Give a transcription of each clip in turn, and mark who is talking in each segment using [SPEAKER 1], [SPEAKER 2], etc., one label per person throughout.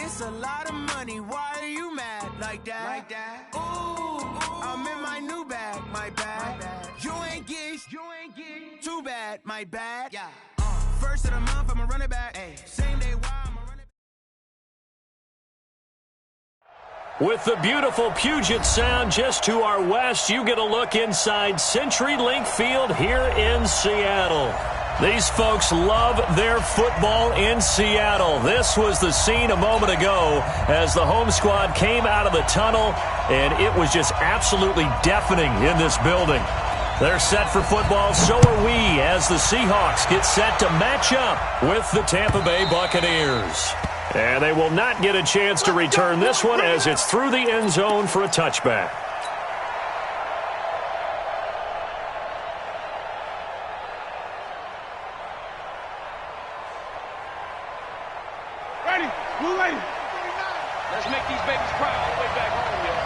[SPEAKER 1] It's a lot of money, why are you mad like that? Ooh, I'm in my new bag, my bad. You ain't get too bad, my bad. Yeah. First of the month, I'ma run it back. Same day, why I'ma run it back.
[SPEAKER 2] With the beautiful Puget Sound just to our west, you get a look inside CenturyLink Field here in Seattle. These folks love their football in Seattle. This was the scene a moment ago as the home squad came out of the tunnel, and it was just absolutely deafening in this building. They're set for football, so are we, as the Seahawks get set to match up with the Tampa Bay Buccaneers. And they will not get a chance to return this one as it's through the end zone for a touchback.
[SPEAKER 3] Ready, blue lady. Let's make these babies cry all the way back home, yo.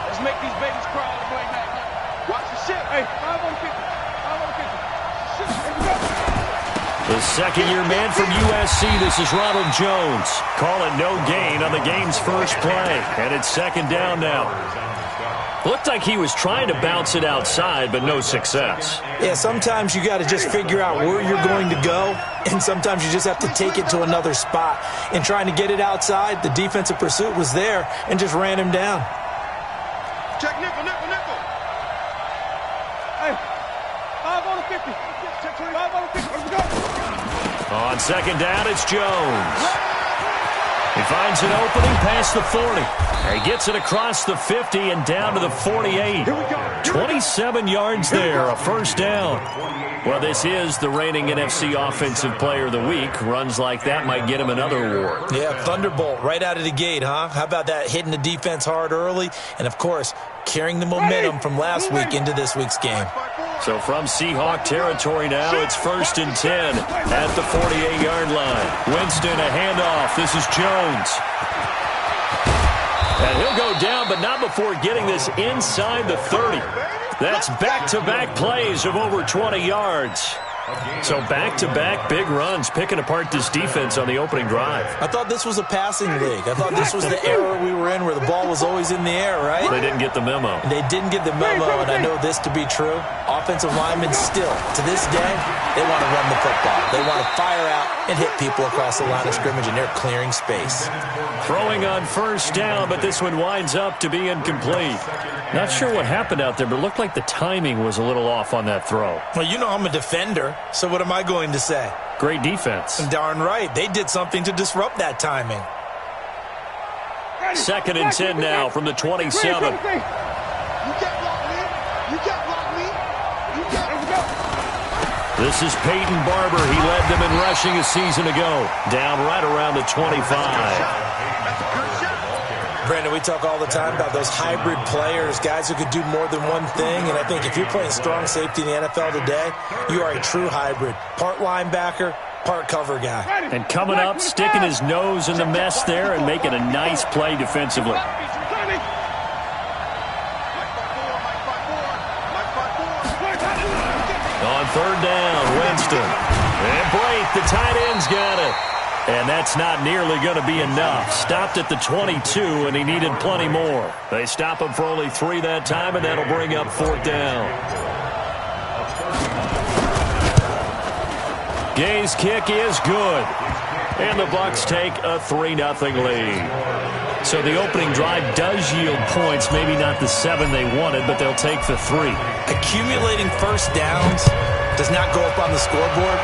[SPEAKER 3] Let's make these babies cry all the way back home. Watch the shit. Hey, 5 on 50. 5 on 50. Shit, here we go.
[SPEAKER 2] The second-year man from USC, this is Ronald Jones. Call it no gain on the game's first play. And it's second down now. Looked like he was trying to bounce it outside, but no success.
[SPEAKER 4] Yeah, sometimes you got to just figure out where you're going to go, and sometimes you just have to take it to another spot. In trying to get it outside, the defensive pursuit was there and just ran him down.
[SPEAKER 3] Check nickel, nickel, nickel. Hey, 5 on 50. Check 5 on 50. Let's go.
[SPEAKER 2] On second down, it's Jones. He finds an opening past the 40. He gets it across the 50 and down to the 48. 27 yards there, a first down. Well, this is the reigning NFC Offensive Player of the Week. Runs like that might get him another award.
[SPEAKER 4] Yeah, thunderbolt right out of the gate, huh? How about that, hitting the defense hard early? And, of course, carrying the momentum from last week into this week's game.
[SPEAKER 2] So from Seahawk territory now, it's 1st and 10 at the 48-yard line. Winston, a handoff. This is Jones. And he'll go down, but not before getting this inside the 30. That's back-to-back plays of over 20 yards. So back-to-back big runs, picking apart this defense on the opening drive.
[SPEAKER 4] I thought this was a passing league. I thought this was the era we were in where the ball was always in the air, right?
[SPEAKER 2] They didn't get the memo.
[SPEAKER 4] They didn't get the memo, and I know this to be true. Offensive linemen still, to this day, they want to run the football. They want to fire out and hit people across the line of scrimmage, and they're clearing space.
[SPEAKER 2] Throwing on first down, but this one winds up to be incomplete. Not sure what happened out there, but it looked like the timing was a little off on that throw.
[SPEAKER 4] Well, you know I'm a defender, so what am I going to say?
[SPEAKER 2] Great defense.
[SPEAKER 4] Darn right. They did something to disrupt that timing.
[SPEAKER 2] 2nd and 10 now from the 27. This is Peyton Barber. He led them in rushing a season ago. Down right around the 25.
[SPEAKER 4] Brandon, we talk all the time about those hybrid players, guys who could do more than one thing. And I think if you're playing strong safety in the NFL today, you are a true hybrid. Part linebacker, part cover guy.
[SPEAKER 2] And coming up, sticking his nose in the mess there and making a nice play defensively. On 3rd down, Winston. And Blake, the tight end's got it. And that's not nearly going to be enough. Stopped at the 22, and he needed plenty more. They stop him for only 3 that time, and that'll bring up 4th down. Gay's kick is good. And the Bucs take a 3-0 lead. So the opening drive does yield points, maybe not the 7 they wanted, but they'll take the 3.
[SPEAKER 4] Accumulating first downs does not go up on the scoreboard,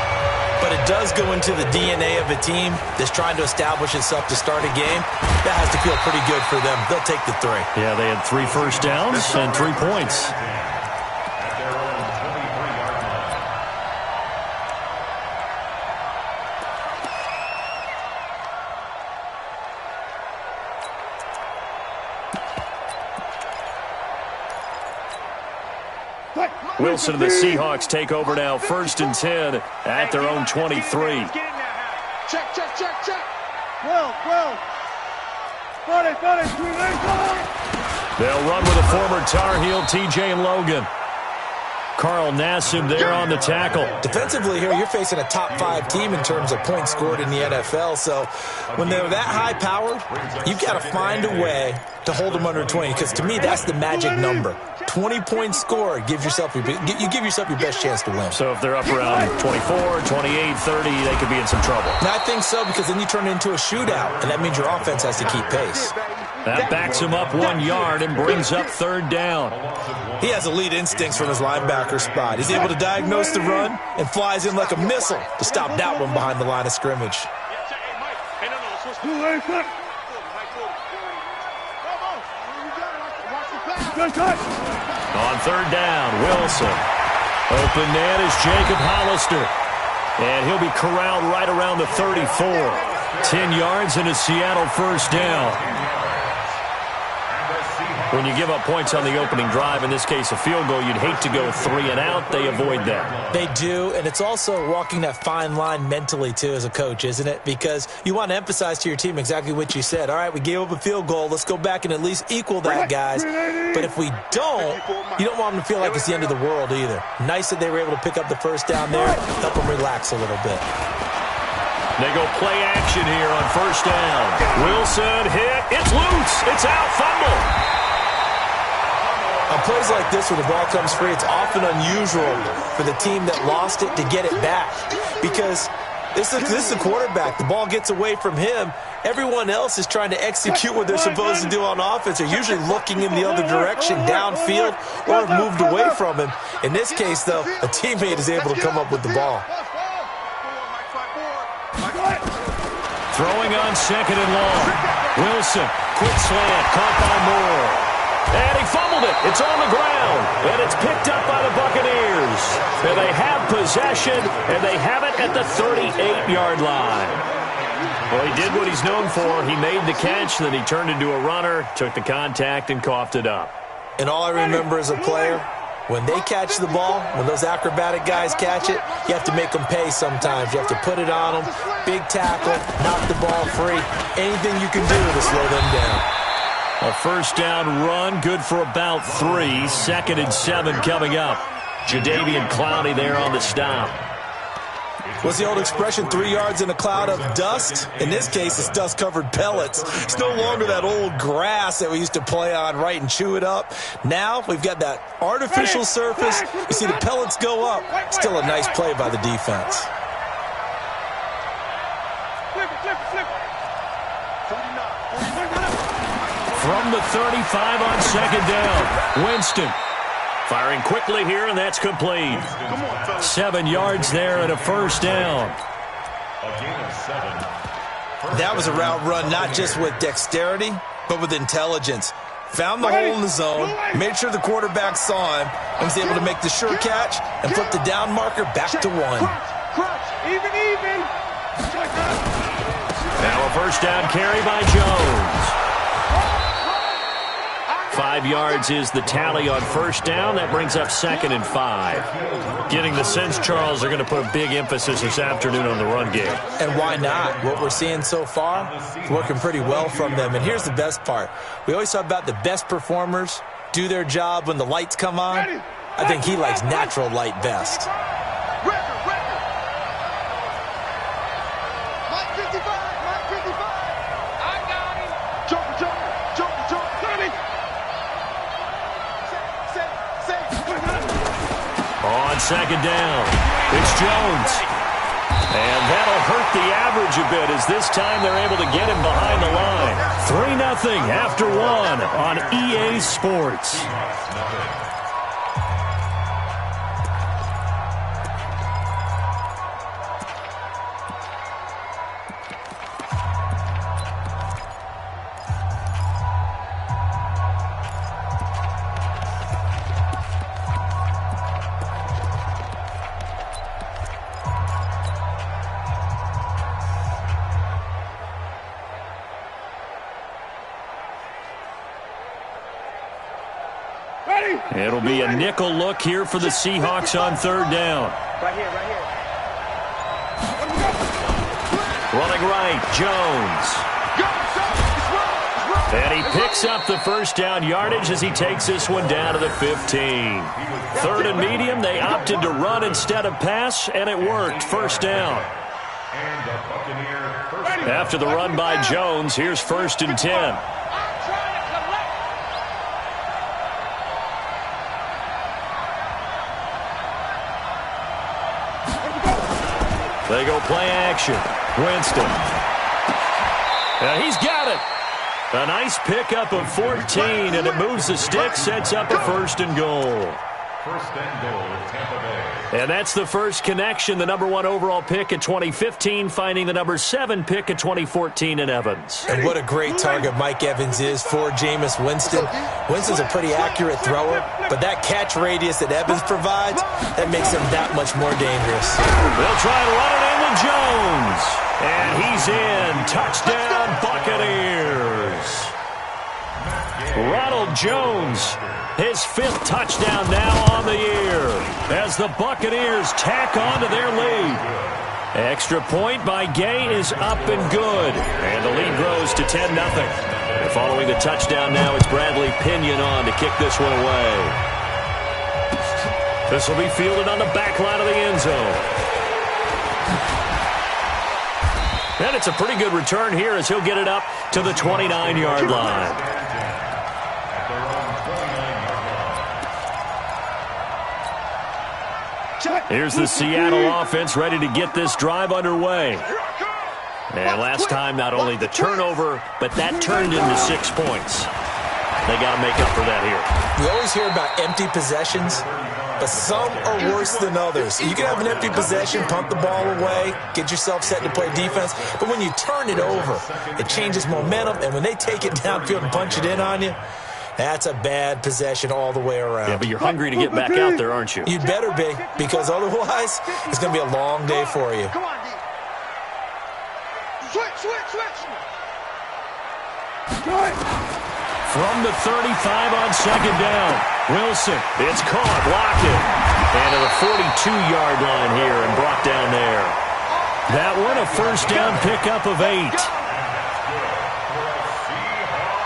[SPEAKER 4] but it does go into the DNA of a team that's trying to establish itself to start a game. That has to feel pretty good for them. They'll take the 3.
[SPEAKER 2] Yeah, they had 3 first downs and 3 points. Wilson and the Seahawks take over now, 1st and 10 at their own 23.
[SPEAKER 3] Check, check, check, check. Well.
[SPEAKER 2] They'll run with a former Tar Heel, TJ and Logan. Carl Nassib there on the tackle.
[SPEAKER 4] Defensively here, you're facing a top-5 team in terms of points scored in the NFL. So when they're that high-powered, you've got to find a way to hold them under 20. Because to me, that's the magic number. 20 points scored, you give yourself your best chance to win.
[SPEAKER 2] So if they're up around 24, 28, 30, they could be in some trouble.
[SPEAKER 4] And I think so, because then you turn it into a shootout, and that means your offense has to keep pace.
[SPEAKER 2] That backs him up 1 yard and brings up 3rd down.
[SPEAKER 4] He has elite instincts from his linebacker spot. He's able to diagnose the run and flies in like a missile to stop that one behind the line of scrimmage.
[SPEAKER 2] On 3rd down, Wilson. Open man is Jacob Hollister. And he'll be corralled right around the 34. 10 yards and a Seattle 1st down. When you give up points on the opening drive, in this case a field goal, you'd hate to go 3 and out. They avoid that.
[SPEAKER 4] They do, and it's also walking that fine line mentally, too, as a coach, isn't it? Because you want to emphasize to your team exactly what you said. All right, we gave up a field goal. Let's go back and at least equal that, guys. But if we don't, you don't want them to feel like it's the end of the world either. Nice that they were able to pick up the 1st down there, help them relax a little bit.
[SPEAKER 2] They go play action here on 1st down. Wilson hit. It's loose. It's out. Fumble.
[SPEAKER 4] On plays like this where the ball comes free, it's often unusual for the team that lost it to get it back. Because this is the quarterback. The ball gets away from him. Everyone else is trying to execute what they're supposed to do on offense. They're usually looking in the other direction, downfield, or have moved away from him. In this case, though, a teammate is able to come up with the ball.
[SPEAKER 2] Throwing on 2nd and long. Wilson, quick slant, caught by Moore. And he fumbled it. It's on the ground. And it's picked up by the Buccaneers. And they have possession, and they have it at the 38-yard line. Well, he did what he's known for. He made the catch, then he turned into a runner, took the contact, and coughed it up.
[SPEAKER 4] And all I remember as a player, when they catch the ball, when those acrobatic guys catch it, you have to make them pay sometimes. You have to put it on them, big tackle, knock the ball free. Anything you can do to slow them down.
[SPEAKER 2] A 1st down run, good for about 3. 2nd and 7 coming up. Jadeveon Clowney there on the stop.
[SPEAKER 4] What's the old expression, 3 yards in a cloud of dust? In this case, it's dust-covered pellets. It's no longer that old grass that we used to play on, right, and chew it up. Now we've got that artificial surface. You see the pellets go up. Still a nice play by the defense.
[SPEAKER 2] From the 35 on 2nd down, Winston firing quickly here, and that's complete. 7 yards there and a 1st down.
[SPEAKER 4] That was a route run not just with dexterity, but with intelligence. Found the hole in the zone, made sure the quarterback saw him, and was able to make the sure catch and flip the down marker back to 1.
[SPEAKER 3] Even.
[SPEAKER 2] Now a 1st down carry by Jones. 5 yards is the tally on 1st down. That brings up 2nd and 5. Getting the sense, Charles, they're going to put a big emphasis this afternoon on the run game.
[SPEAKER 4] And why not? What we're seeing so far is working pretty well from them. And here's the best part. We always talk about the best performers do their job when the lights come on. I think he likes natural light best.
[SPEAKER 2] On 2nd down, it's Jones. And that'll hurt the average a bit as this time they're able to get him behind the line. 3-0 after 1 on EA Sports. It'll be a nickel look here for the Seahawks on 3rd down.
[SPEAKER 3] Right here.
[SPEAKER 2] Running right, Jones. And he picks up the first down yardage as he takes this one down to the 15. Third and medium, they opted to run instead of pass, and it worked. First down. After the run by Jones, here's 1st and 10. They go play action. Winston. He's got it. A nice pickup of 14, and it moves the stick, sets up a 1st and goal.
[SPEAKER 5] 1st and goal, Tampa Bay.
[SPEAKER 2] And that's the first connection, the number 1 overall pick in 2015, finding the number 7 pick in 2014 in Evans.
[SPEAKER 4] And what a great target Mike Evans is for Jameis Winston. Winston's a pretty accurate thrower, but that catch radius that Evans provides, that makes him that much more dangerous.
[SPEAKER 2] They'll try to run it in with Jones. And he's in. Touchdown, Buccaneers. Ronald Jones, his 5th touchdown now on the year as the Buccaneers tack on to their lead. Extra point by Gay is up and good, and the lead grows to 10-0. Following the touchdown now, it's Bradley Pinion on to kick this one away. This will be fielded on the back line of the end zone. And it's a pretty good return here as he'll get it up to the 29-yard line. Here's the Seattle offense ready to get this drive underway. And last time, not only the turnover, but that turned into 6 points. They got to make up for that here.
[SPEAKER 4] We always hear about empty possessions, but some are worse than others. You can have an empty possession, pump the ball away, get yourself set to play defense, but when you turn it over, it changes momentum, and when they take it downfield and punch it in on you, that's a bad possession all the way around.
[SPEAKER 2] Yeah, but you're hungry to get back out there, aren't you?
[SPEAKER 4] You'd better be, because otherwise, it's going to be a long day for you.
[SPEAKER 3] Come on, D. Switch.
[SPEAKER 2] From the 35 on 2nd down, Wilson, it's caught, blocked it. And to the 42-yard line here and brought down there. That one, a first down pickup of 8.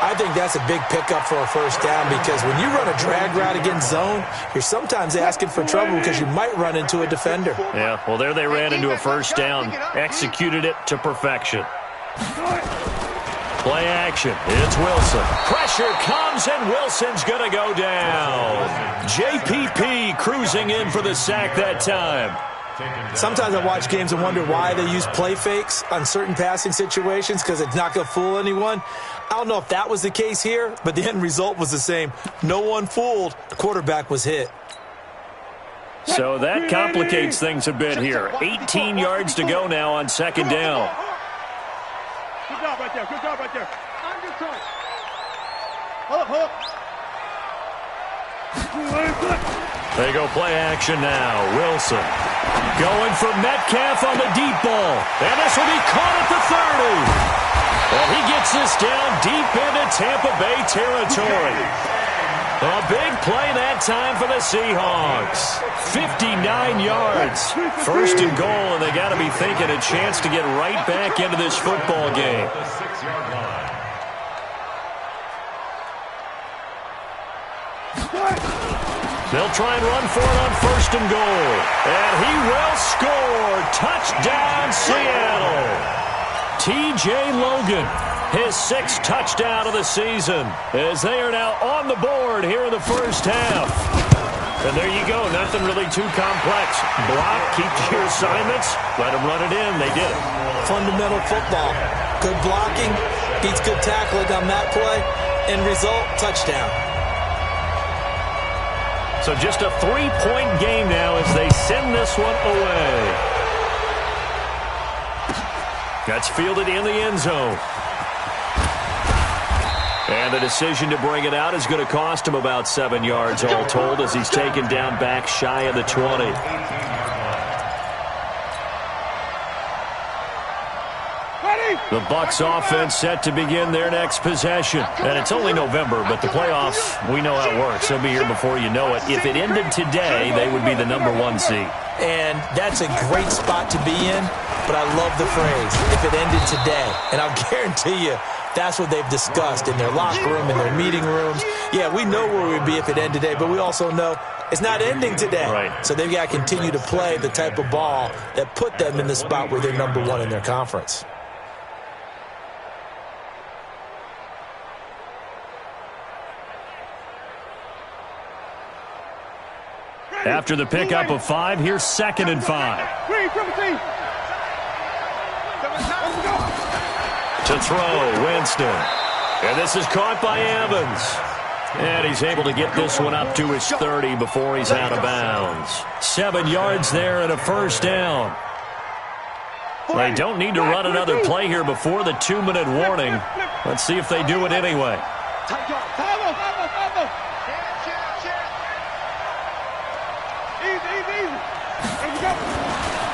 [SPEAKER 4] I think that's a big pickup for a first down because when you run a drag route against zone, you're sometimes asking for trouble because you might run into a defender.
[SPEAKER 2] Yeah, well, there they ran into a first down, executed it to perfection. Play action. It's Wilson. Pressure comes, and Wilson's going to go down. JPP cruising in for the sack that time.
[SPEAKER 4] Sometimes I watch games and wonder why they use play fakes on certain passing situations because it's not going to fool anyone. I don't know if that was the case here, but the end result was the same. No one fooled. The quarterback was hit.
[SPEAKER 2] So that complicates things a bit here. 18 yards to go now on 2nd down.
[SPEAKER 3] Good job right there. On your side. Hook.
[SPEAKER 2] They go play action now. Wilson going for Metcalf on the deep ball. And this will be caught at the 30. And he gets this down deep into Tampa Bay territory. A big play that time for the Seahawks. 59 yards. 1st and goal, and they got to be thinking a chance to get right back into this football game. They'll try and run for it on 1st and goal. And he will score. Touchdown, Seattle. T.J. Logan, his 6th touchdown of the season, as they are now on the board here in the first half. And there you go, nothing really too complex. Block, keep your assignments, let them run it in. They did it.
[SPEAKER 4] Fundamental football. Good blocking, beats good tackling on that play. End result, touchdown.
[SPEAKER 2] So just a 3-point game now as they send this one away. That's fielded in the end zone. And the decision to bring it out is going to cost him about 7 yards all told as he's taken down back shy of the 20. The Bucs offense set to begin their next possession. And it's only November, but the playoffs, we know how it works. They'll be here before you know it. If it ended today, they would be the number 1 seed.
[SPEAKER 4] And that's a great spot to be in, but I love the phrase, if it ended today. And I'll guarantee you, That's what they've discussed in their locker room, in their meeting rooms. Yeah, we know where we'd be if it ended today, but we also know it's not ending today.
[SPEAKER 2] Right.
[SPEAKER 4] So they've got to continue to play the type of ball that put them in the spot where they're number one in their conference.
[SPEAKER 2] After the pickup of 5, here's 2nd and 5. To throw, Winston. And this is caught by Evans. And he's able to get this one up to his 30 before he's out of bounds. 7 yards there and a first down. They don't need to run another play here before the 2-minute warning. Let's see if they do it anyway.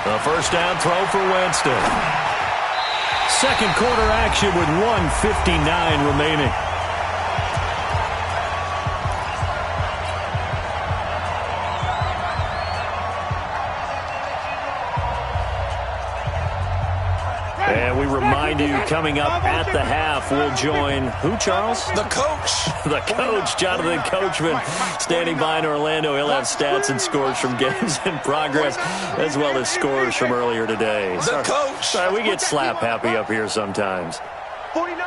[SPEAKER 2] A first down throw for Winston. Second quarter action with 1:59 remaining. And we remind you, coming up at the half, we'll join who, Charles?
[SPEAKER 4] The coach.
[SPEAKER 2] The coach, Jonathan Coachman, standing by in Orlando. He'll have stats and scores from games in progress, as well as scores from earlier today.
[SPEAKER 4] The coach.
[SPEAKER 2] Sorry, we get slap happy up here sometimes.
[SPEAKER 3] 49.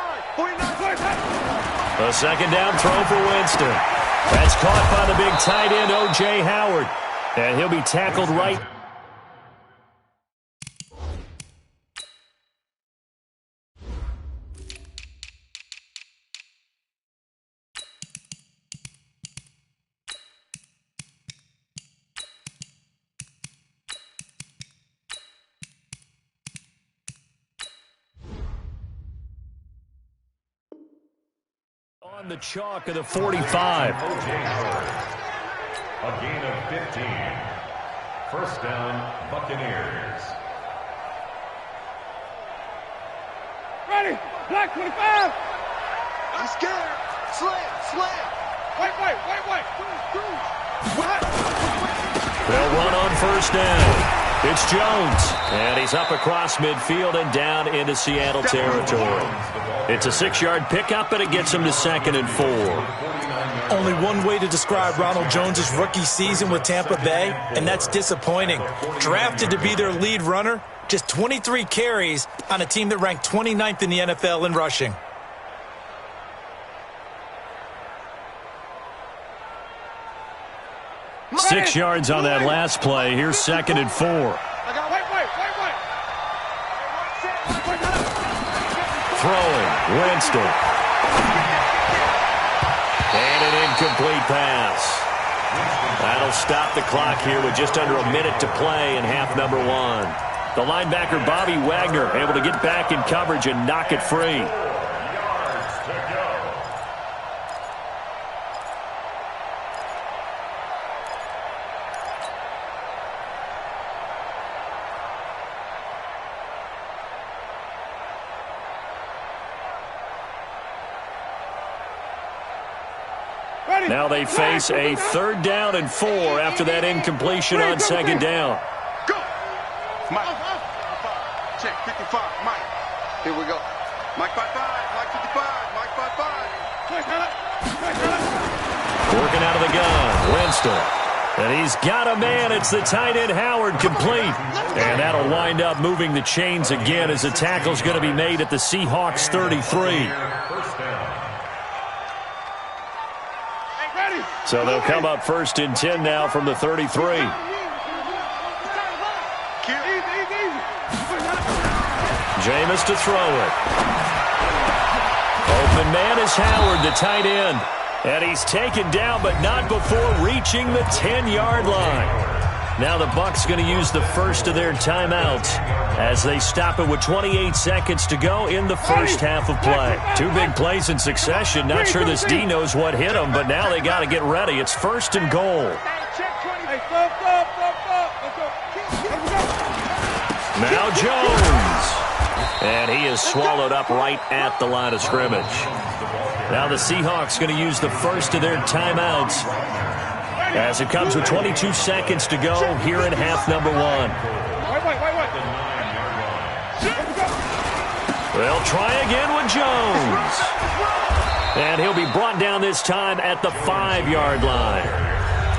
[SPEAKER 2] A second down throw for Winston. That's caught by the big tight end, O.J. Howard. And he'll be tackled right. On the chalk of the 45.
[SPEAKER 5] O.J. Howard. A gain of 15. First down, Buccaneers.
[SPEAKER 3] Ready. Black 25. I'm scared. Slam. Wait.
[SPEAKER 2] They'll run on first down. It's Jones, and he's up across midfield and down into Seattle territory. It's a 6-yard pickup, and it gets him to 2nd and 4.
[SPEAKER 4] Only one way to describe Ronald Jones' rookie season with Tampa Bay, and that's disappointing. Drafted to be their lead runner, just 23 carries on a team that ranked 29th in the NFL in rushing.
[SPEAKER 2] Six yards on that last play. Here's 2nd and 4. Throwing, Winston. And an incomplete pass. That'll stop the clock here with just under a minute to play in half number 1. The linebacker, Bobby Wagner, able to get back in coverage and knock it free. Now they face a 3rd down and 4 after that incompletion on 2nd down.
[SPEAKER 3] Go. Mike. Check 55. Mike. Here we go. Mike 55. Mike 55. Mike 55.
[SPEAKER 2] Working out of the gun. Winston. And he's got a man. It's the tight end Howard, complete. And that'll wind up moving the chains again as the tackle's going to be made at the Seahawks 33. So they'll come up 1st and 10 now from the 33. Jameis to throw it. Open man is Howard, the tight end. And he's taken down, but not before reaching the 10-yard line. Now the Bucs going to use the first of their timeouts as they stop it with 28 seconds to go in the first half of play. 2 big plays in succession. Not sure this D knows what hit him, but now they got to get ready. It's 1st and goal. Now Jones. And he is swallowed up right at the line of scrimmage. Now the Seahawks going to use the first of their timeouts as it comes with 22 seconds to go here in half number 1. They'll try again with Jones. And he'll be brought down this time at the 5-yard line.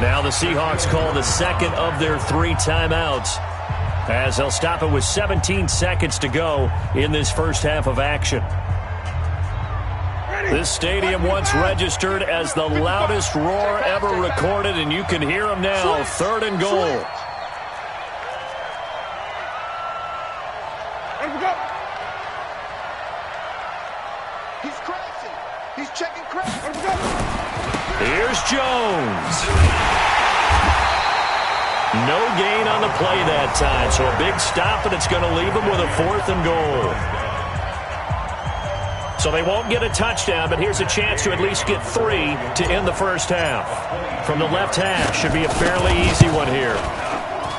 [SPEAKER 2] Now the Seahawks call the second of their 3 timeouts, as they'll stop it with 17 seconds to go in this first half of action. This stadium once registered as the loudest roar ever recorded, and you can hear them now. 3rd and goal.
[SPEAKER 3] He's crashing. He's checking crash.
[SPEAKER 2] Here's Jones. No gain on the play that time, so a big stop, and it's going to leave him with a 4th and goal. So they won't get a touchdown, but here's a chance to at least get 3 to end the first half. From the left hash, should be a fairly easy one here.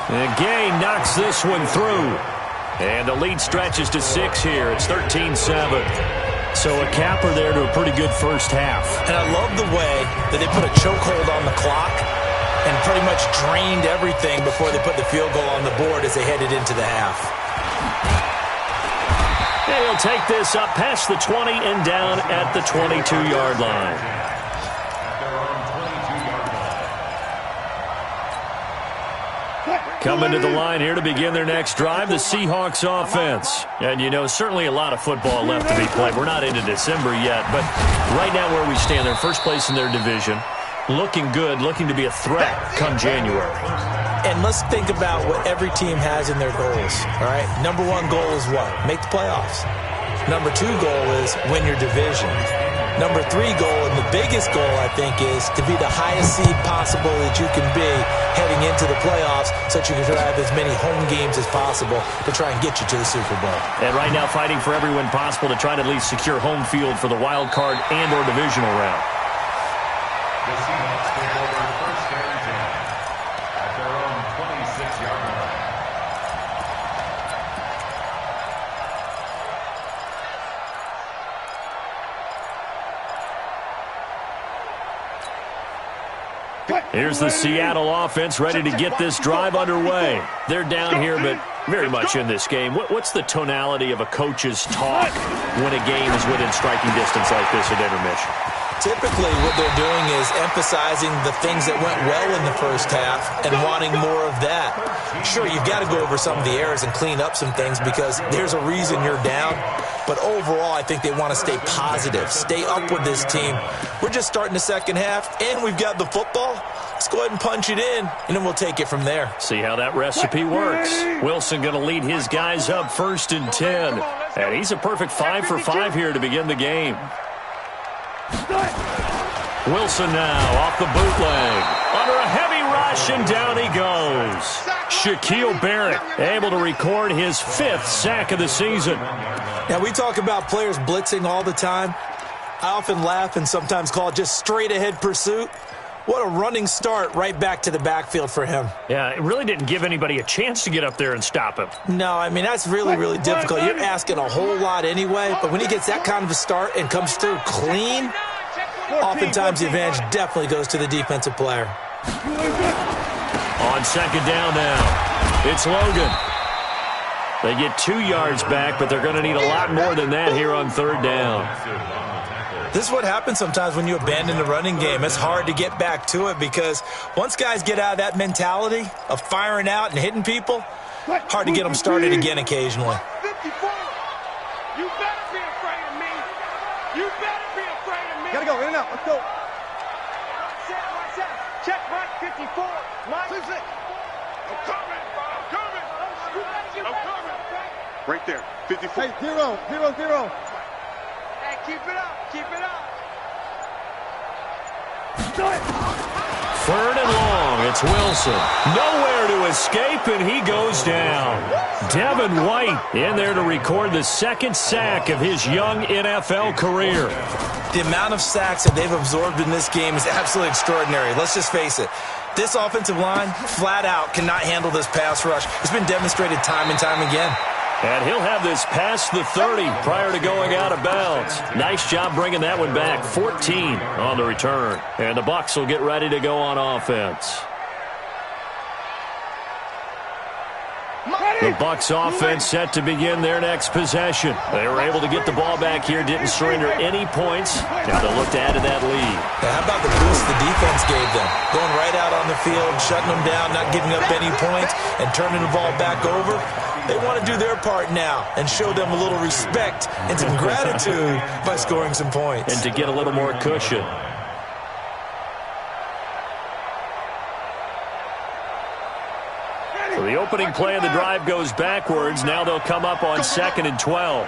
[SPEAKER 2] And Gay knocks this one through. And the lead stretches to 6 here. It's 13-7. So a capper there to a pretty good first half.
[SPEAKER 4] And I love the way that they put a chokehold on the clock and pretty much drained everything before they put the field goal on the board as they headed into the half.
[SPEAKER 2] He'll take this up past the 20 and down at the 22-yard line. Coming to the line here to begin their next drive, the Seahawks offense. And, you know, certainly a lot of football left to be played. We're not into December yet, but right now where we stand, they're first place in their division. Looking good, looking to be a threat come January.
[SPEAKER 4] And let's think about what every team has in their goals, all right? Number 1 goal is what? Make the playoffs. Number 2 goal is win your division. Number 3 goal, and the biggest goal, I think, is to be the highest seed possible that you can be heading into the playoffs so that you can have as many home games as possible to try and get you to the Super Bowl.
[SPEAKER 2] And right now fighting for every win possible to try to at least secure home field for the wild card and or divisional round.
[SPEAKER 5] The Seahawks take over 1st and 10 at their own 26-yard line.
[SPEAKER 2] Here's the Seattle offense ready to get this drive underway. They're down here, but very much in this game. What's the tonality of a coach's talk when a game is within striking distance like this at intermission?
[SPEAKER 4] Typically, what they're doing is emphasizing the things that went well in the first half and wanting more of that. Sure, you've got to go over some of the errors and clean up some things because there's a reason you're down. But overall, I think they want to stay positive, stay up with this team. We're just starting the second half, and we've got the football. Let's go ahead and punch it in, and then we'll take it from there.
[SPEAKER 2] See how that recipe works. Wilson going to lead his guys up 1st and 10. And he's a perfect 5 for 5 here to begin the game. Wilson now off the bootleg. Under a heavy rush, and down he goes. Shaquille Barrett able to record his 5th sack of the season.
[SPEAKER 4] Now, we talk about players blitzing all the time. I often laugh and sometimes call it just straight-ahead pursuit. What a running start right back to the backfield for him.
[SPEAKER 2] Yeah, it really didn't give anybody a chance to get up there and stop him.
[SPEAKER 4] No, I mean, that's really, really difficult. You're asking a whole lot anyway, but when he gets that kind of a start and comes through clean, oftentimes the advantage definitely goes to the defensive player.
[SPEAKER 2] On 2nd down now, it's Logan. They get 2 yards back, but they're going to need a lot more than that here on 3rd down.
[SPEAKER 4] This is what happens sometimes when you abandon the running game. It's hard to get back to it because once guys get out of that mentality of firing out and hitting people, hard to get them started again occasionally.
[SPEAKER 3] 54. You better be afraid of me. You better be afraid of me.
[SPEAKER 6] Gotta go, in and out. Let's go.
[SPEAKER 3] Watch out. Check right, 54. Mike. I'm coming. I'm coming. Right there, 54.
[SPEAKER 6] Hey, 0, 0, 0.
[SPEAKER 3] Hey, keep it up. Keep it up.
[SPEAKER 2] 3rd and long, it's Wilson. Nowhere to escape, and he goes down. Devin White in there to record the 2nd sack of his young NFL career.
[SPEAKER 4] The amount of sacks that they've absorbed in this game is absolutely extraordinary. Let's just face it. This offensive line, flat out, cannot handle this pass rush. It's been demonstrated time and time again.
[SPEAKER 2] And he'll have this past the 30 prior to going out of bounds. Nice job bringing that one back. 14 on the return. And the Bucs will get ready to go on offense.
[SPEAKER 3] Ready?
[SPEAKER 2] The Bucs offense set to begin their next possession. They were able to get the ball back here, didn't surrender any points. Now they'll look to add to that lead.
[SPEAKER 4] Now, how about the boost the defense gave them? Going right out on the field, shutting them down, not giving up any points, and turning the ball back over. They want to do their part now and show them a little respect and some gratitude by scoring some points.
[SPEAKER 2] And to get a little more cushion. So the opening play of the drive goes backwards. Now they'll come up on 2nd and 12.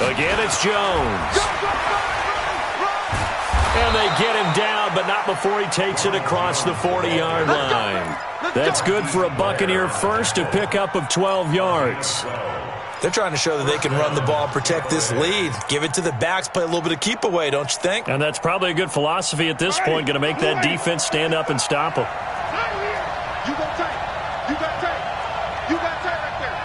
[SPEAKER 2] Again, it's Jones. And they get him down, but not before he takes it across the 40-yard line. That's good for a Buccaneer first, a pickup of 12 yards.
[SPEAKER 4] They're trying to show that they can run the ball and protect this lead. Give it to the backs, play a little bit of keep away, don't you think?
[SPEAKER 2] And that's probably a good philosophy at this point, going to make that defense stand up and stop them.
[SPEAKER 3] You got tight. You got tight. You got tight right there.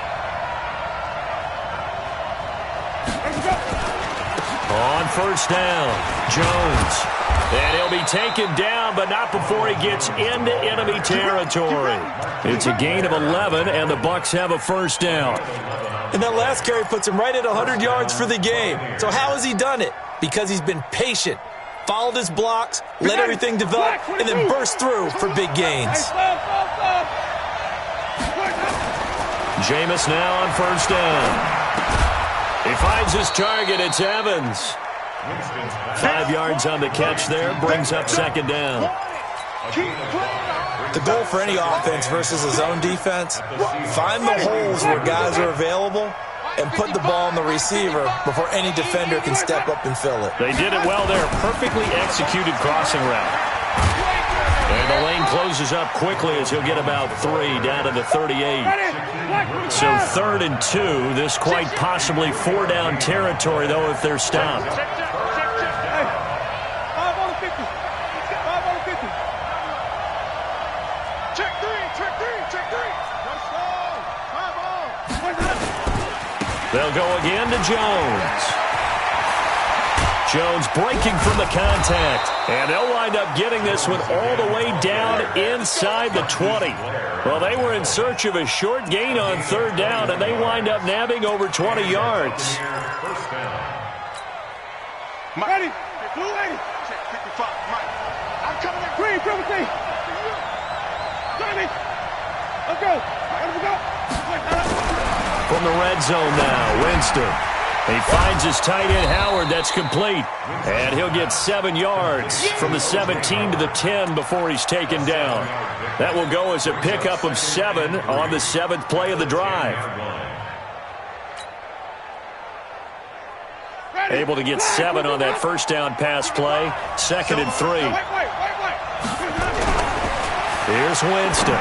[SPEAKER 2] On first down, Jones. And he'll be taken down, but not before he gets into enemy territory. It's a gain of 11, and the Bucs have a first down.
[SPEAKER 4] And that last carry puts him right at 100 yards for the game. So how has he done it? Because he's been patient, followed his blocks, let everything develop, and then burst through for big gains.
[SPEAKER 2] Jameis now on first down. He finds his target. It's Evans. 5 yards on the catch there. Brings up second down.
[SPEAKER 4] The goal for any offense versus his own defense, find the holes where guys are available and put the ball on the receiver before any defender can step up and fill it.
[SPEAKER 2] They did it well there. Perfectly executed crossing route. And the lane closes up quickly as he'll get about 3 down to the 38. So 3rd and 2. This quite possibly 4-down territory, though, if they're stopped. They'll go again to Jones. Jones breaking from the contact. And they'll wind up getting this one all the way down inside the 20. Well, they were in search of a short gain on 3rd down, and they wind up nabbing over 20 yards.
[SPEAKER 3] Ready? Blue 80. Check 55. Mike. I'm coming in. Green, triple T. Let's go. Let's go.
[SPEAKER 2] From the red zone now, Winston. He finds his tight end, Howard. That's complete. And he'll get 7 yards from the 17 to the 10 before he's taken down. That will go as a pickup of 7 on the 7th play of the drive. Able to get 7 on that first down pass play. 2nd and 3. Here's Winston.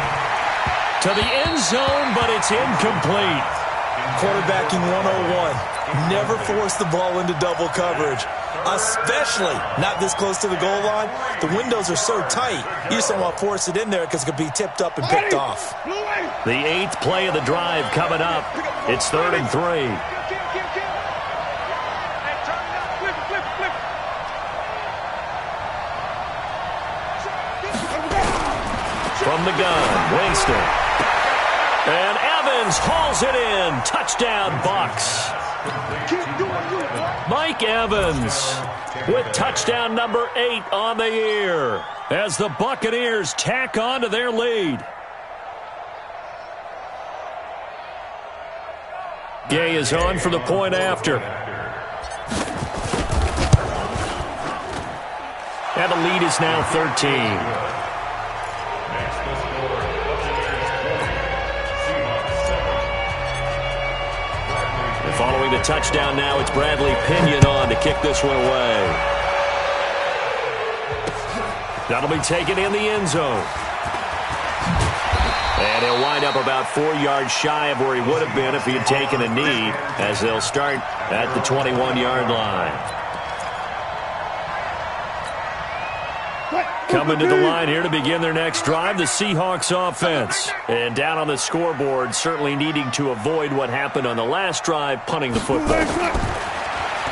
[SPEAKER 2] To the end zone, but it's incomplete.
[SPEAKER 4] Quarterbacking 101. Never force the ball into double coverage, especially not this close to the goal line. The windows are so tight, you just don't want to force it in there because it could be tipped up and picked off.
[SPEAKER 2] The 8th play of the drive coming up. It's 3rd and 3. From the gun, Winston. And Evans hauls it in. Touchdown, Bucs. Mike Evans with touchdown number 8 on the year as the Buccaneers tack on to their lead. Gay is on for the point after. And the lead is now 13. Following the touchdown now, it's Bradley Pinion on to kick this one away. That'll be taken in the end zone. And he'll wind up about 4 yards shy of where he would have been if he had taken a knee, as they'll start at the 21-yard line. Coming to the line here to begin their next drive, the Seahawks offense. And down on the scoreboard, certainly needing to avoid what happened on the last drive, punting the football.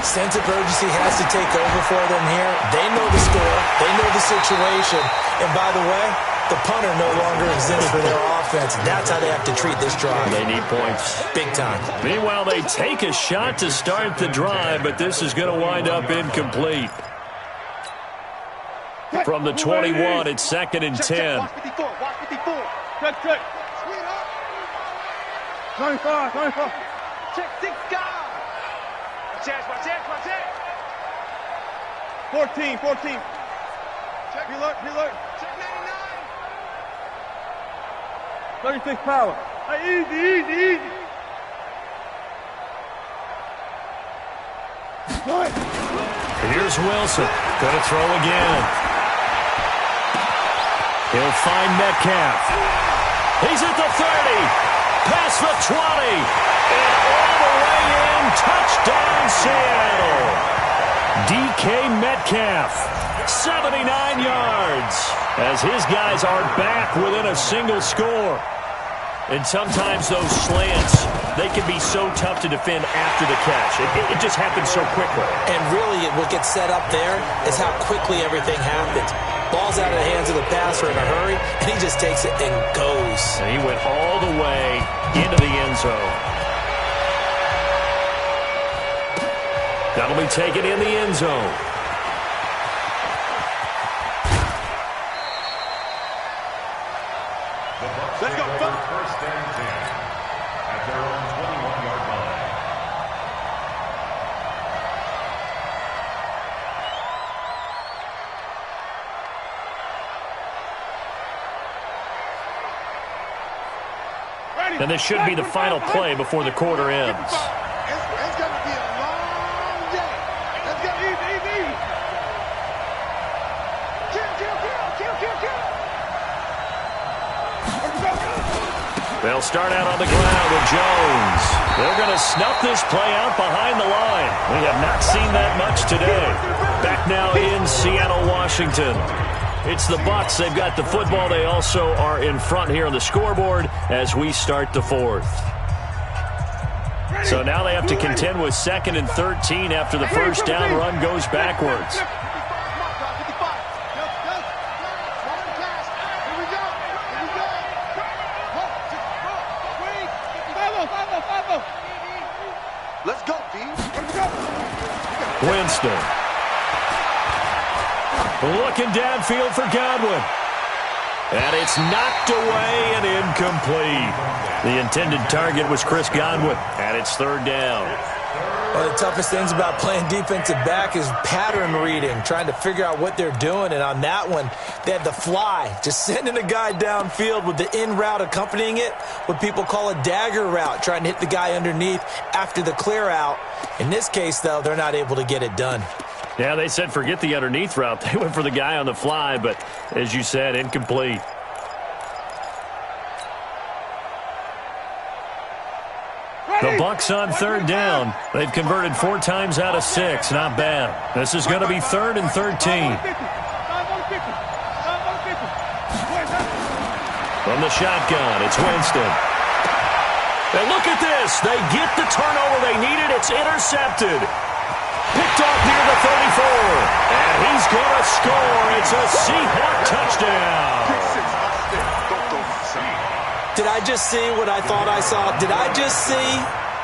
[SPEAKER 4] Sense of urgency has to take over for them here. They know the score. They know the situation. And by the way, the punter no longer exists for their offense. That's how they have to treat this drive.
[SPEAKER 2] They need points.
[SPEAKER 4] Big time.
[SPEAKER 2] Meanwhile, they take a shot to start the drive, but this is going to wind up incomplete. From the 21, it's 2nd and 10.
[SPEAKER 3] Watch 54. Watch 54. Check.
[SPEAKER 6] 95.
[SPEAKER 3] Check 6 guys. Watch it.
[SPEAKER 6] 14.
[SPEAKER 3] Check.
[SPEAKER 6] Reload.
[SPEAKER 3] Check 99.
[SPEAKER 6] 36 power. Hey, easy. Good.
[SPEAKER 2] Here's Wilson. Going to throw again. He'll find Metcalf. He's at the 30. Past the 20. And all the way in. Touchdown, Seattle. DK Metcalf. 79 yards. As his guys are back within a single score. And sometimes those slants, they can be so tough to defend after the catch. It just happens so quickly.
[SPEAKER 4] And really, what gets set up there is how quickly everything happens. Ball's out of the hands of the passer in a hurry, and he just takes it and goes.
[SPEAKER 2] And he went all the way into the end zone. That'll be taken in the end zone.
[SPEAKER 3] Let's go.
[SPEAKER 5] First and 10 at their own 21-yard line.
[SPEAKER 2] And this should be the final play before the quarter ends.
[SPEAKER 3] It's going to be a long day. Let's go. Easy. Kill.
[SPEAKER 2] They'll start out on the ground with Jones. They're going to snuff this play out behind the line. We have not seen that much today. Back now in Seattle, Washington. It's the Bucs. They've got the football. They also are in front here on the scoreboard as we start the 4th. So now they have to contend with 2nd and 13 after the first down run goes backwards.
[SPEAKER 3] Let's go, D.
[SPEAKER 2] Winston. Looking downfield for Godwin. And it's knocked away and incomplete. The intended target was Chris Godwin, and it's 3rd down.
[SPEAKER 4] One of the toughest things about playing defensive back is pattern reading, trying to figure out what they're doing. And on that one, they had the fly, just sending a guy downfield with the in route accompanying it, what people call a dagger route, trying to hit the guy underneath after the clear out. In this case, though, they're not able to get it done.
[SPEAKER 2] Yeah, they said forget the underneath route. They went for the guy on the fly, but as you said, incomplete. The Bucs on 3rd down. They've converted 4 times out of 6. Not bad. This is going to be 3rd and 13. From the shotgun, it's Winston. And look at this. They get the turnover they needed. It's intercepted. Picked off near the 34. And he's going to score. It's a Seahawk touchdown.
[SPEAKER 4] Did I just see what I thought I saw? Did I just see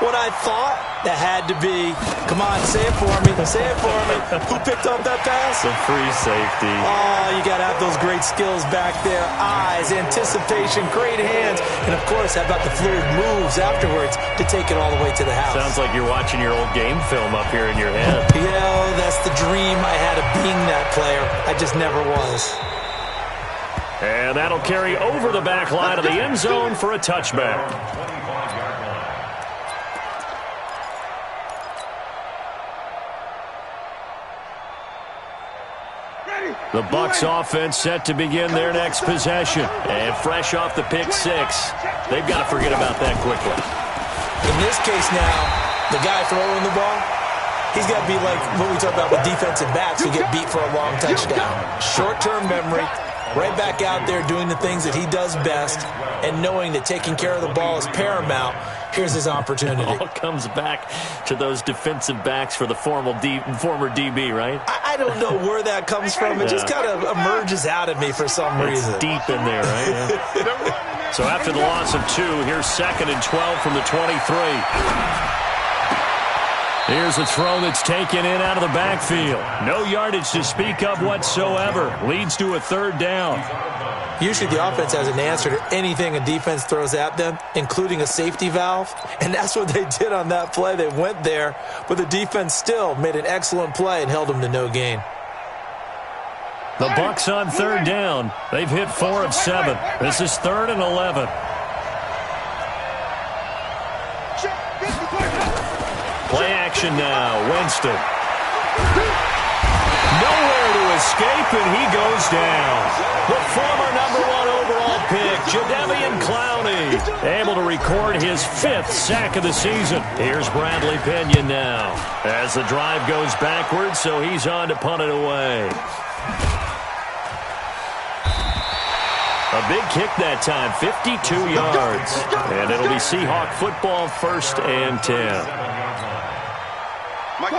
[SPEAKER 4] what I thought? That had to be. Come on, say it for me. Say it for me. Who picked up that pass?
[SPEAKER 2] The free safety.
[SPEAKER 4] Oh, you got to have those great skills back there. Eyes, anticipation, great hands. And, of course, how about the fluid moves afterwards to take it all the way to the house?
[SPEAKER 2] Sounds like you're watching your old game film up here in your head.
[SPEAKER 4] Yeah, that's the dream I had of being that player. I just never was.
[SPEAKER 2] And that'll carry over the back line of the end zone for a touchback. The Bucs offense set to begin their next possession. And fresh off the pick 6, they've got to forget about that quickly.
[SPEAKER 4] In this case now, the guy throwing the ball, he's got to be like what we talk about with defensive backs who get beat for a long touchdown. Short-term memory, right back out there doing the things that he does best and knowing that taking care of the ball is paramount. Here's his opportunity.
[SPEAKER 2] It all comes back to those defensive backs for the former DB, right?
[SPEAKER 4] I don't know where that comes from. It just kind of emerges out of me for some reason.
[SPEAKER 2] It's deep in there, right? Yeah. So after the loss of 2, here's 2nd and 12 from the 23. Here's a throw that's taken in out of the backfield. No yardage to speak of whatsoever. Leads to a 3rd down.
[SPEAKER 4] Usually the offense has an answer to anything a defense throws at them, including a safety valve. And that's what they did on that play. They went there, but the defense still made an excellent play and held them to no gain.
[SPEAKER 2] The Bucs on 3rd down. They've hit 4 of 7. This is 3rd and 11. Play action now. Winston. Nowhere to escape, and he goes down. The former #1 overall pick, Jadeveon Clowney, able to record his 5th sack of the season. Here's Bradley Pinion now as the drive goes backwards, so he's on to punt it away. A big kick that time, 52 yards. And it'll be Seahawk football, 1st and 10.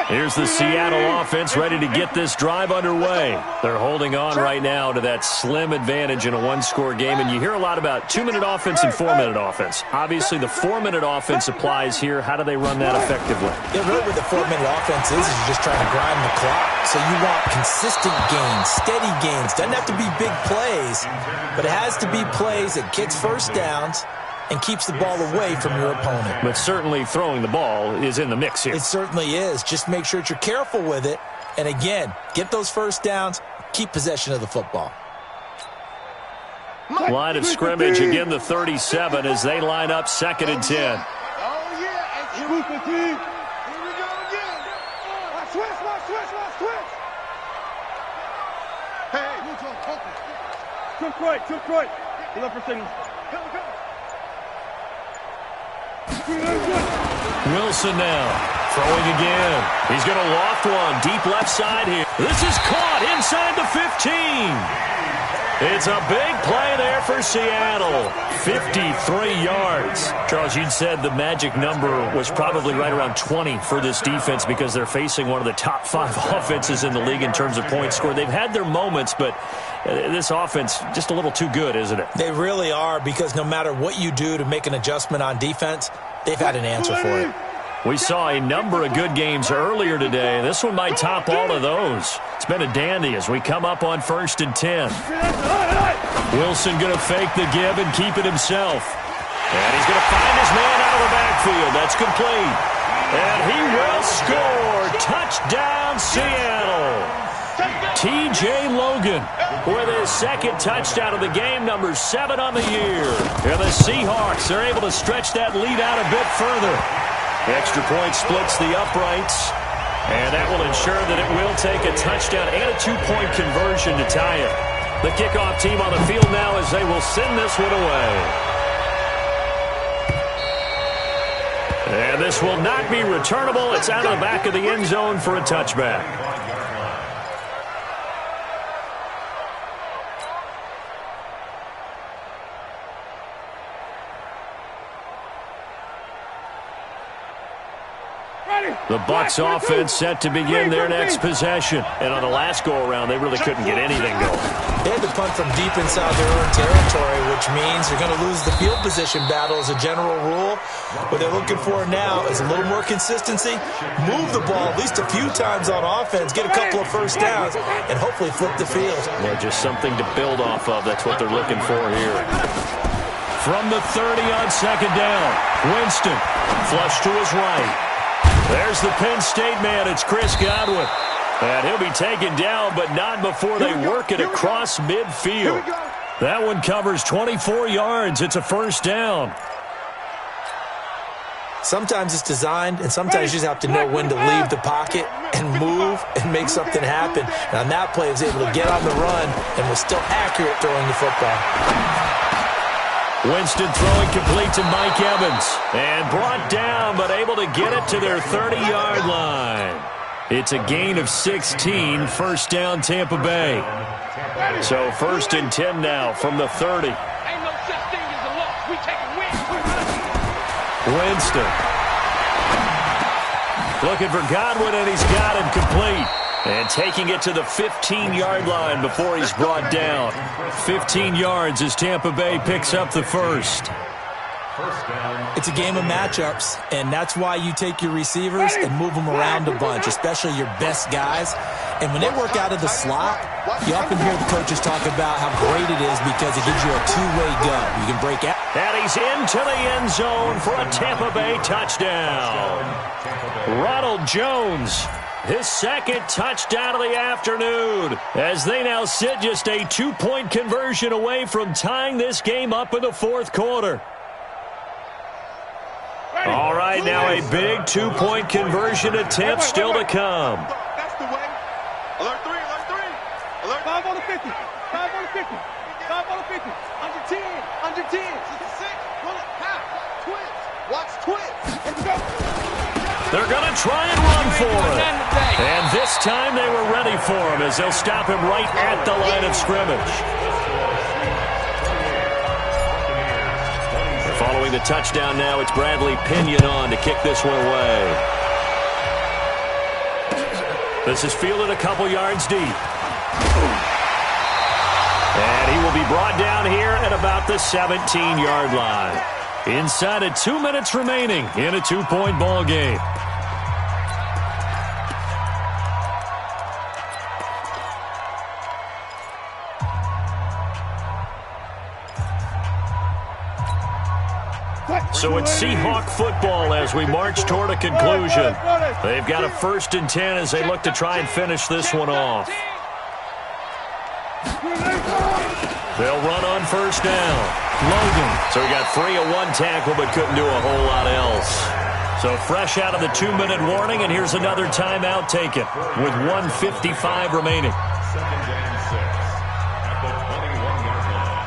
[SPEAKER 2] Here's the Seattle offense ready to get this drive underway. They're holding on right now to that slim advantage in a 1-score game. And you hear a lot about 2-minute offense and 4-minute offense. Obviously, the 4-minute offense applies here. How do they run that effectively?
[SPEAKER 4] Yeah, really what the 4-minute offense is you're just trying to grind the clock. So you want consistent gains, steady gains. Doesn't have to be big plays, but it has to be plays that gets 1st downs and keeps the ball away from your opponent.
[SPEAKER 2] But certainly throwing the ball is in the mix here.
[SPEAKER 4] It certainly is. Just make sure that you're careful with it. And again, get those 1st downs, keep possession of the football.
[SPEAKER 2] Line of scrimmage, again the 37 as they line up 2nd and 10.
[SPEAKER 6] Oh, yeah. Here we go again. Watch switch. Hey. Took right. He's up for signal. Go.
[SPEAKER 2] Wilson now, throwing again. He's going to loft one, deep left side here. This is caught inside the 15. It's a big play there for Seattle. 53 yards. Charles, you'd said the magic number was probably right around 20 for this defense because they're facing one of the top 5 offenses in the league in terms of points scored. They've had their moments, but this offense just a little too good, isn't it?
[SPEAKER 4] They really are, because no matter what you do to make an adjustment on defense, they've had an answer for it.
[SPEAKER 2] We saw a number of good games earlier today. This one might top all of those. It's been a dandy as we come up on 1st and 10. Wilson going to fake the give and keep it himself. And he's going to find his man out of the backfield. That's complete. And he will score. Touchdown, Seattle. T.J. Logan with his 2nd touchdown of the game, number 7 on the year. And the Seahawks are able to stretch that lead out a bit further. Extra point splits the uprights, and that will ensure that it will take a touchdown and a 2-point conversion to tie it. The kickoff team on the field now as they will send this one away. And this will not be returnable. It's out of the back of the end zone for a touchback. The Bucs offense set to begin their next possession. And on the last go-around, they really couldn't get anything going.
[SPEAKER 4] They had to punt from deep inside their own territory, which means they're going to lose the field position battle as a general rule. What they're looking for now is a little more consistency, move the ball at least a few times on offense, get a couple of 1st downs, and hopefully flip the field.
[SPEAKER 2] Yeah, just something to build off of. That's what they're looking for here. From the 30 on 2nd down, Winston flush to his right. There's the Penn State man. It's Chris Godwin. And he'll be taken down, but not before they work it across midfield. That one covers 24 yards. It's a 1st down.
[SPEAKER 4] Sometimes it's designed, and sometimes you just have to know when to leave the pocket and move and make something happen. And on that play, he was able to get on the run and was still accurate throwing the football.
[SPEAKER 2] Winston throwing complete to Mike Evans. And brought down, but able to get it to their 30-yard line. It's a gain of 16, 1st down Tampa Bay. So 1st and 10 now from the 30.
[SPEAKER 3] Ain't no such thing as a loss. We take a win.
[SPEAKER 2] Winston. Looking for Godwin, and he's got him complete. And taking it to the 15-yard line before he's brought down. 15 yards as Tampa Bay picks up the first.
[SPEAKER 4] It's a game of matchups, and that's why you take your receivers and move them around a bunch, especially your best guys. And when they work out of the slot, you often hear the coaches talk about how great it is because it gives you a two-way go. You can break out.
[SPEAKER 2] And he's into the end zone for a Tampa Bay touchdown. Ronald Jones, his second touchdown of the afternoon, as they now sit just a 2-point conversion away from tying this game up in the fourth quarter. All right, now a big 2-point conversion attempt still to come.
[SPEAKER 3] That's the way. Alert 3, alert 3. Alert 5 on the 50. 5 on the 50. 5 on the 50. Under 10. Under 10. 66. Run it. Half. Twins. Watch twins. Let's go.
[SPEAKER 2] They're going to try and run for it. And this time they were ready for him as they'll stop him right at the line of scrimmage. Following the touchdown now, it's Bradley Pinion on to kick this one away. This is fielded a couple yards deep. And he will be brought down here at about the 17-yard line. Inside of 2 minutes remaining in a 2-point ball game. So it's Seahawk football as we march toward a conclusion. They've got a 1st and 10 as they look to try and finish this one off. They'll run on 1st down. Logan. So he got 3 of 1 tackle but couldn't do a whole lot else. So fresh out of the 2-minute warning, and here's another timeout taken with 1:55 remaining.
[SPEAKER 5] 2nd and 6 at the 21-yard line.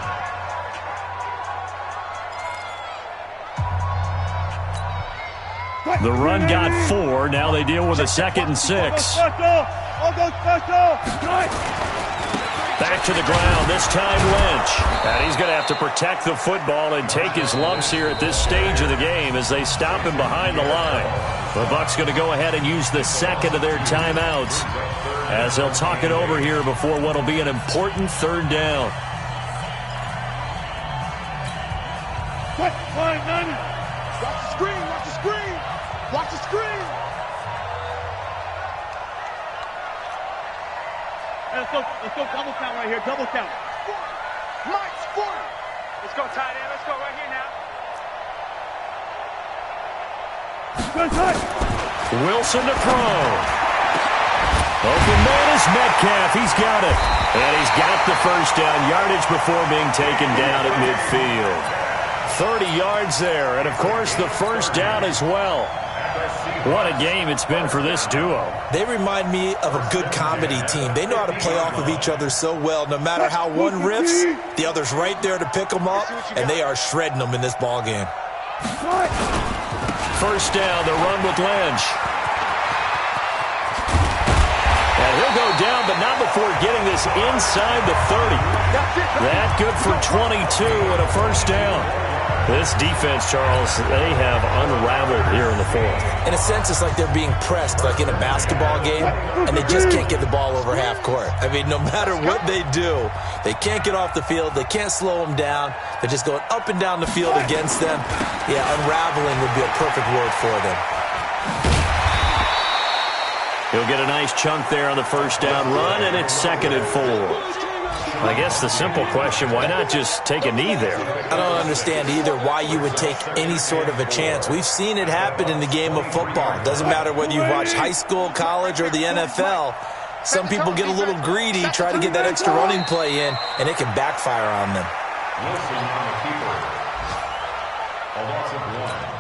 [SPEAKER 2] The run got 4. Now they deal with a 2nd and 6. Back to the ground, this time Lynch. And he's going to have to protect the football and take his lumps here at this stage of the game as they stop him behind the line. The Bucs going to go ahead and use the second of their timeouts as they'll talk it over here before what will be an important 3rd down.
[SPEAKER 3] Watch the screen, watch the screen. Watch the screen.
[SPEAKER 6] Let's go double count right here, double count.
[SPEAKER 3] Mike's 40. Let's go tight end, let's go right here now.
[SPEAKER 2] Wilson to throw. Open man is Metcalf. He's got it. And he's got the 1st down yardage before being taken down at midfield. 30 yards there. And, of course, the 1st down as well. What a game it's been for this duo.
[SPEAKER 4] They remind me of a good comedy team. They know how to play off of each other so well. No matter how one riffs, the other's right there to pick them up, and they are shredding them in this ball game.
[SPEAKER 2] 1st down, the run with Lynch. And he'll go down, but not before getting this inside the 30. That good for 22 and a 1st down. This defense, Charles, they have unraveled here in the 4th.
[SPEAKER 4] In a sense, it's like they're being pressed, like in a basketball game, and they just can't get the ball over half court. I mean, no matter what they do, they can't get off the field. They can't slow them down. They're just going up and down the field against them. Yeah, unraveling would be a perfect word for them.
[SPEAKER 2] He'll get a nice chunk there on the 1st down run, and it's 2nd and 4. I guess the simple question, why not just take a knee there?
[SPEAKER 4] I don't understand either why you would take any sort of a chance. We've seen it happen in the game of football. It doesn't matter whether you watch high school, college, or the NFL. Some people get a little greedy, try to get that extra running play in, and it can backfire on them.
[SPEAKER 5] Wilson on the keeper. A loss of 1.